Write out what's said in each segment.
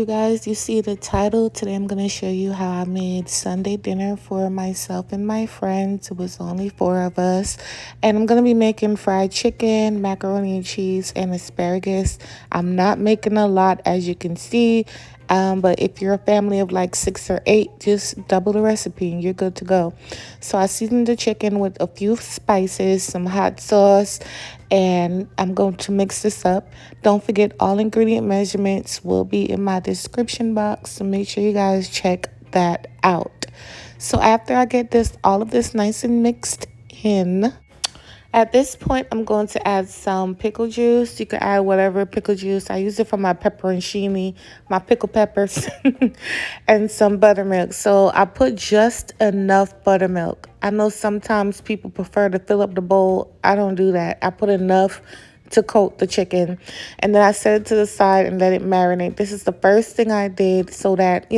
you guys, you see the title. Today I'm going to show you how I made Sunday dinner for myself and my friends. It was only 4 of us. And I'm going to be making fried chicken, macaroni and cheese, and asparagus. I'm not making a lot, as you can see. But if you're a family of like 6 or 8, just double the recipe and you're good to go. So I seasoned the chicken with a few spices, some hot sauce, and I'm going to mix this up. Don't forget, all ingredient measurements will be in my description box, so make sure you guys check that out. So after I get all of this nice and mixed in, at this point, I'm going to add some pickle juice. You can add whatever pickle juice. I use it for my pepperoncini, my pickle peppers, and some buttermilk. So I put just enough buttermilk. I know sometimes people prefer to fill up the bowl. I don't do that. I put enough to coat the chicken, and then I set it to the side and let it marinate. This is the first thing I did so that,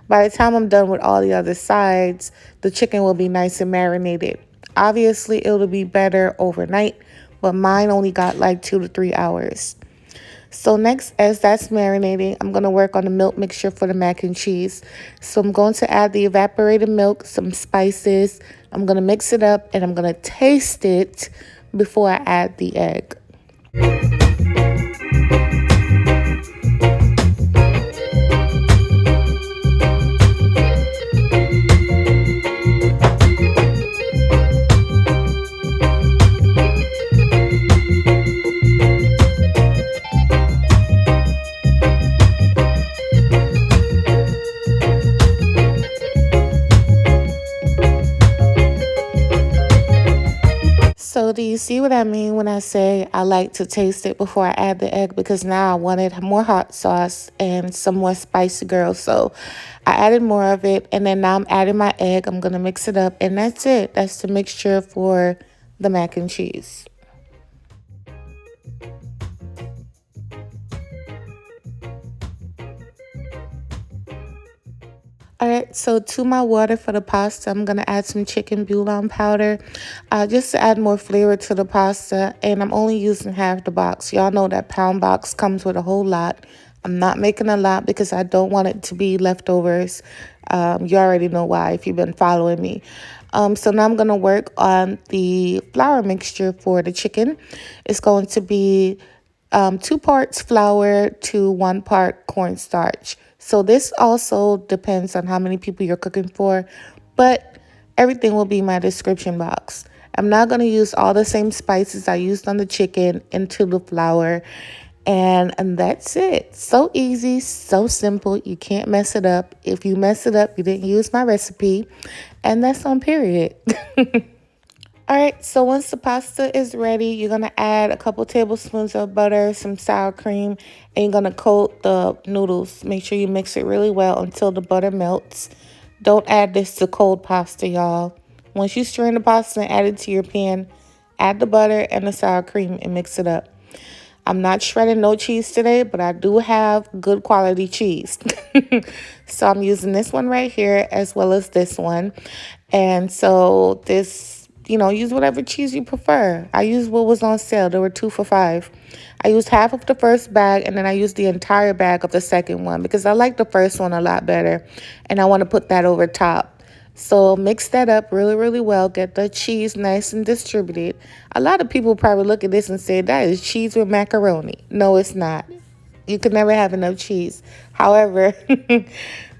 by the time I'm done with all the other sides, the chicken will be nice and marinated. Obviously, it'll be better overnight, but mine only got like 2 to 3 hours. So next, as that's marinating, I'm going to work on the milk mixture for the mac and cheese. So I'm going to add the evaporated milk, some spices. I'm going to mix it up, and I'm going to taste it before I add the egg. So do you see what I mean when I say I like to taste it before I add the egg? Because now I wanted more hot sauce and some more spicy girls. So I added more of it, and then now I'm adding my egg. I'm going to mix it up, and that's it. That's the mixture for the mac and cheese. All right, so to my water for the pasta, I'm going to add some chicken bouillon powder just to add more flavor to the pasta. And I'm only using half the box. Y'all know that pound box comes with a whole lot. I'm not making a lot because I don't want it to be leftovers. You already know why if you've been following me. So now I'm going to work on the flour mixture for the chicken. It's going to be 2 parts flour to 1 part cornstarch. So this also depends on how many people you're cooking for, but everything will be in my description box. I'm not going to use all the same spices I used on the chicken into the flour, and that's it. So easy, so simple. You can't mess it up. If you mess it up, you didn't use my recipe, and that's on period. All right, so once the pasta is ready, you're going to add a couple tablespoons of butter, some sour cream, and you're going to coat the noodles. Make sure you mix it really well until the butter melts. Don't add this to cold pasta, y'all. Once you strain the pasta and add it to your pan, add the butter and the sour cream and mix it up. I'm not shredding no cheese today, but I do have good quality cheese. So I'm using this one right here as well as this one. And so this... use whatever cheese you prefer. I used what was on sale. There were 2 for $5. I used half of the first bag, and then I used the entire bag of the second one because I like the first one a lot better, and I want to put that over top. So mix that up really, really well. Get the cheese nice and distributed. A lot of people probably look at this and say, that is cheese with macaroni. No, it's not. You can never have enough cheese. However,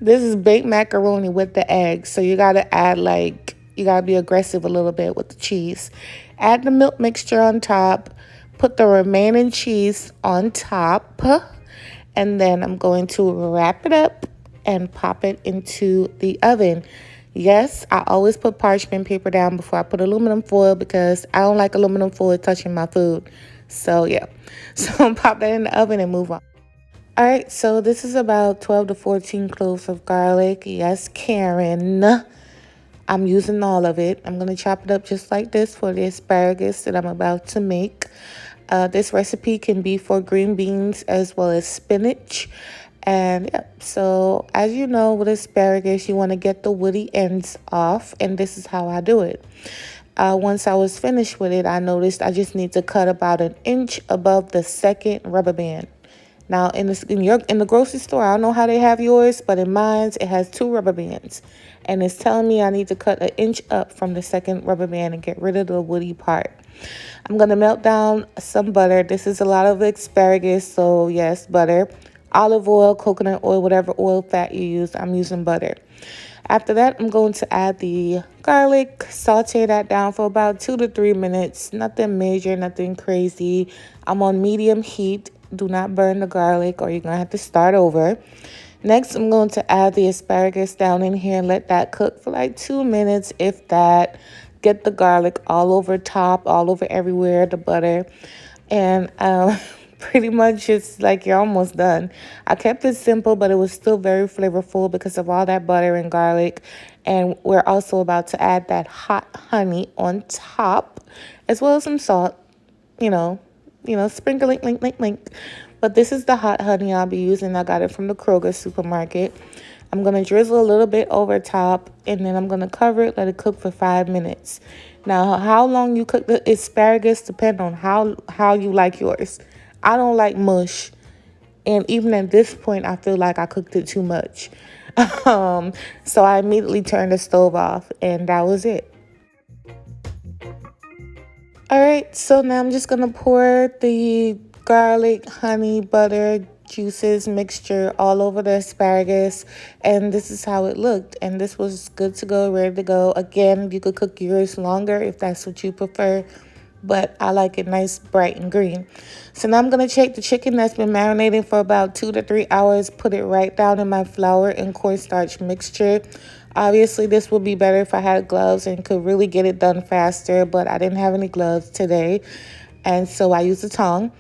this is baked macaroni with the eggs, so you got to add you got to be aggressive a little bit with the cheese. Add the milk mixture on top. Put the remaining cheese on top. And then I'm going to wrap it up and pop it into the oven. Yes, I always put parchment paper down before I put aluminum foil because I don't like aluminum foil touching my food. So, yeah. So, pop that in the oven and move on. All right, so this is about 12 to 14 cloves of garlic. Yes, Karen. I'm using all of it. I'm going to chop it up just like this for the asparagus that I'm about to make. This recipe can be for green beans as well as spinach. And yeah, so as you know, with asparagus, you want to get the woody ends off. And this is how I do it. Once I was finished with it, I noticed I just need to cut about 1 inch above the second rubber band. Now in the grocery store, I don't know how they have yours, but in mine it has 2 rubber bands, and it's telling me I need to cut 1 inch up from the second rubber band and get rid of the woody part. I'm gonna melt down some butter. This is a lot of asparagus, so yes, butter, olive oil, coconut oil, whatever oil fat you use. I'm using butter. After that, I'm going to add the garlic, saute that down for about 2 to 3 minutes. Nothing major, nothing crazy. I'm on medium heat. Do not burn the garlic or you're going to have to start over. Next, I'm going to add the asparagus down in here and let that cook for like 2 minutes, if that. Get the garlic all over top, all over everywhere, the butter. And pretty much it's like you're almost done. I kept it simple, but it was still very flavorful because of all that butter and garlic. And we're also about to add that hot honey on top, as well as some salt, you know, sprinkling, link. But this is the hot honey I'll be using. I got it from the Kroger supermarket. I'm going to drizzle a little bit over top, and then I'm going to cover it, let it cook for 5 minutes. Now, how long you cook the asparagus depends on how you like yours. I don't like mush, and even at this point, I feel like I cooked it too much. So I immediately turned the stove off, and that was it. All right, so now I'm just going to pour the garlic, honey, butter, juices mixture all over the asparagus, and this is how it looked, and this was good to go, ready to go. Again, you could cook yours longer if that's what you prefer, but I like it nice, bright, and green. So now I'm going to take the chicken that's been marinating for about 2 to 3 hours, put it right down in my flour and cornstarch mixture. Obviously, this would be better if I had gloves and could really get it done faster, but I didn't have any gloves today, and so I used a tongue.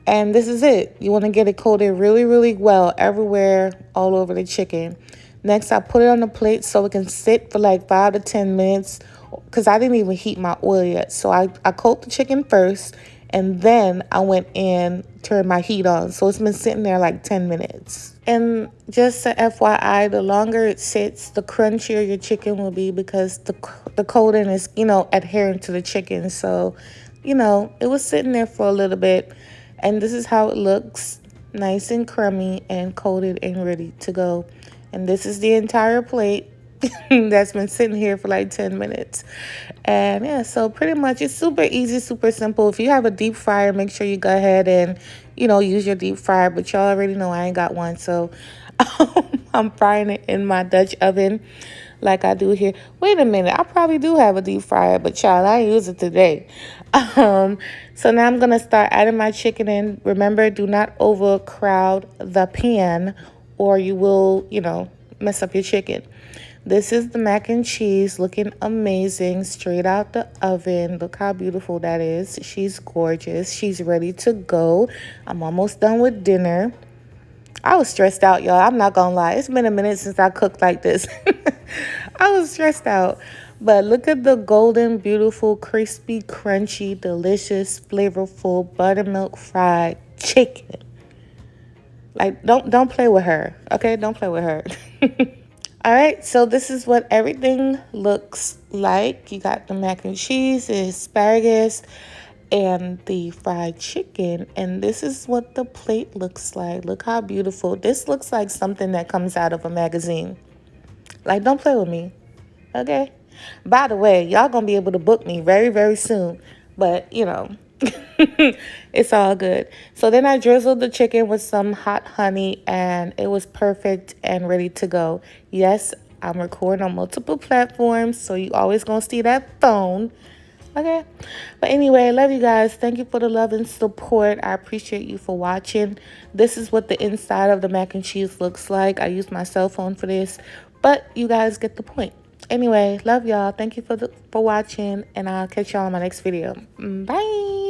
And this is it. You want to get it coated really, really well everywhere, all over the chicken. Next, I put it on the plate so it can sit for like 5 to 10 minutes, because I didn't even heat my oil yet. So I coat the chicken first, and then I went in, turned my heat on. So it's been sitting there like 10 minutes. And just a FYI, the longer it sits, the crunchier your chicken will be, because the coating is, adhering to the chicken. So, it was sitting there for a little bit. And this is how it looks, nice and crummy and coated and ready to go. And this is the entire plate that's been sitting here for like 10 minutes. And yeah, so pretty much it's super easy, super simple. If you have a deep fryer, make sure you go ahead and, use your deep fryer. But y'all already know I ain't got one, so I'm frying it in my Dutch oven like I do here. Wait a minute, I probably do have a deep fryer, but child, I use it today. So now I'm going to start adding my chicken in. Remember, do not overcrowd the pan or you will, mess up your chicken. This is the mac and cheese, looking amazing, straight out the oven. Look how beautiful that is. She's gorgeous. She's ready to go. I'm almost done with dinner. I was stressed out, y'all. I'm not gonna lie. It's been a minute since I cooked like this. I was stressed out. But look at the golden, beautiful, crispy, crunchy, delicious, flavorful buttermilk fried chicken. Like, don't play with her, okay? Don't play with her. All right, so this is what everything looks like. You got the mac and cheese, the asparagus, and the fried chicken, and this is what the plate looks like. Look how beautiful. This looks like something that comes out of a magazine. Like, don't play with me, okay? By the way, y'all gonna be able to book me very, very soon, but it's all good. So then I drizzled the chicken with some hot honey, and it was perfect and ready to go. Yes, I'm recording on multiple platforms, so you always gonna see that phone. Okay, but anyway, I love you guys. Thank you for the love and support. I appreciate you for watching. This is what the inside of the mac and cheese looks like. I used my cell phone for this, but you guys get the point. Anyway, love y'all. Thank you for watching, and I'll catch y'all in my next video. Bye.